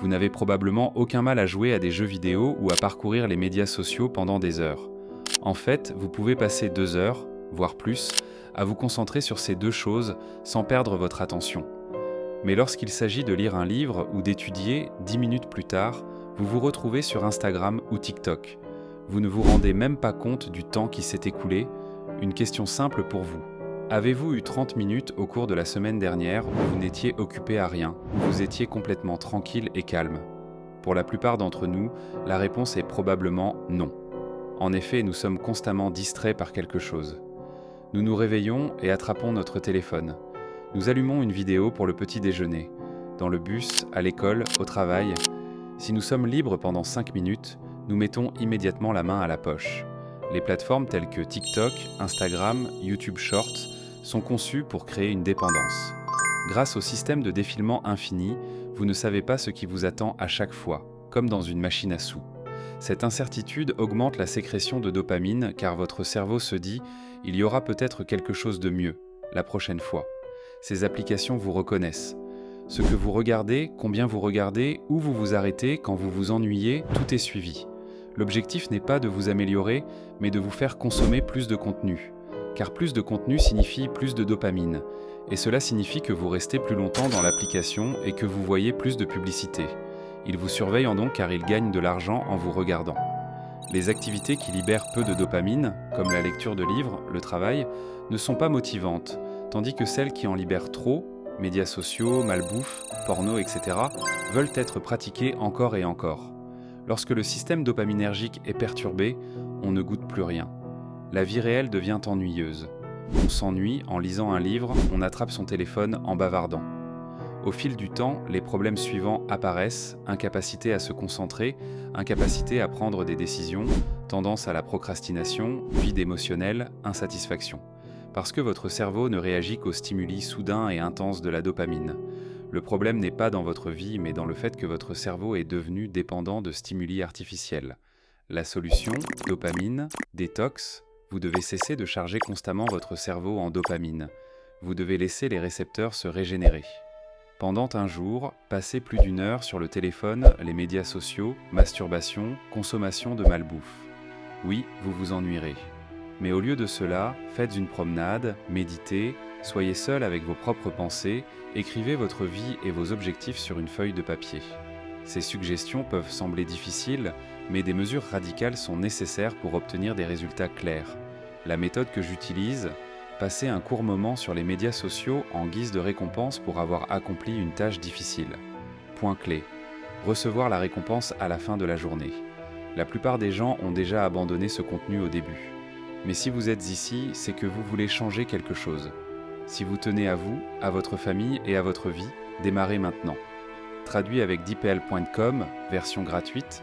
Vous n'avez probablement aucun mal à jouer à des jeux vidéo ou à parcourir les médias sociaux pendant des heures. En fait, vous pouvez passer 2 heures, voire plus, à vous concentrer sur ces deux choses sans perdre votre attention. Mais lorsqu'il s'agit de lire un livre ou d'étudier, 10 minutes plus tard, vous vous retrouvez sur Instagram ou TikTok. Vous ne vous rendez même pas compte du temps qui s'est écoulé. Une question simple pour vous. Avez-vous eu 30 minutes au cours de la semaine dernière où vous n'étiez occupé à rien, où vous étiez complètement tranquille et calme? Pour la plupart d'entre nous, la réponse est probablement non. En effet, nous sommes constamment distraits par quelque chose. Nous nous réveillons et attrapons notre téléphone. Nous allumons une vidéo pour le petit déjeuner. Dans le bus, à l'école, au travail. Si nous sommes libres pendant 5 minutes, nous mettons immédiatement la main à la poche. Les plateformes telles que TikTok, Instagram, YouTube Shorts sont conçues pour créer une dépendance. Grâce au système de défilement infini, vous ne savez pas ce qui vous attend à chaque fois, comme dans une machine à sous. Cette incertitude augmente la sécrétion de dopamine car votre cerveau se dit « il y aura peut-être quelque chose de mieux, la prochaine fois ». Ces applications vous reconnaissent. Ce que vous regardez, combien vous regardez, où vous vous arrêtez quand vous vous ennuyez, tout est suivi. L'objectif n'est pas de vous améliorer, mais de vous faire consommer plus de contenu. Car plus de contenu signifie plus de dopamine. Et cela signifie que vous restez plus longtemps dans l'application et que vous voyez plus de publicité. Ils vous surveillent donc car ils gagnent de l'argent en vous regardant. Les activités qui libèrent peu de dopamine, comme la lecture de livres, le travail, ne sont pas motivantes, tandis que celles qui en libèrent trop, médias sociaux, malbouffe, porno, etc., veulent être pratiquées encore et encore. Lorsque le système dopaminergique est perturbé, on ne goûte plus rien. La vie réelle devient ennuyeuse. On s'ennuie en lisant un livre, on attrape son téléphone en bavardant. Au fil du temps, les problèmes suivants apparaissent, incapacité à se concentrer, incapacité à prendre des décisions, tendance à la procrastination, vide émotionnel, insatisfaction. Parce que votre cerveau ne réagit qu'aux stimuli soudains et intenses de la dopamine. Le problème n'est pas dans votre vie, mais dans le fait que votre cerveau est devenu dépendant de stimuli artificiels. La solution, dopamine, détox, vous devez cesser de charger constamment votre cerveau en dopamine. Vous devez laisser les récepteurs se régénérer. Pendant un jour, passez plus d'1 heure sur le téléphone, les médias sociaux, masturbation, consommation de malbouffe. Oui, vous vous ennuierez. Mais au lieu de cela, faites une promenade, méditez, soyez seul avec vos propres pensées, écrivez votre vie et vos objectifs sur une feuille de papier. Ces suggestions peuvent sembler difficiles, mais des mesures radicales sont nécessaires pour obtenir des résultats clairs. La méthode que j'utilise, passer un court moment sur les médias sociaux en guise de récompense pour avoir accompli une tâche difficile. Point clé, recevoir la récompense à la fin de la journée. La plupart des gens ont déjà abandonné ce contenu au début. Mais si vous êtes ici, c'est que vous voulez changer quelque chose. Si vous tenez à vous, à votre famille et à votre vie, démarrez maintenant. Traduit avec dpl.com, version gratuite,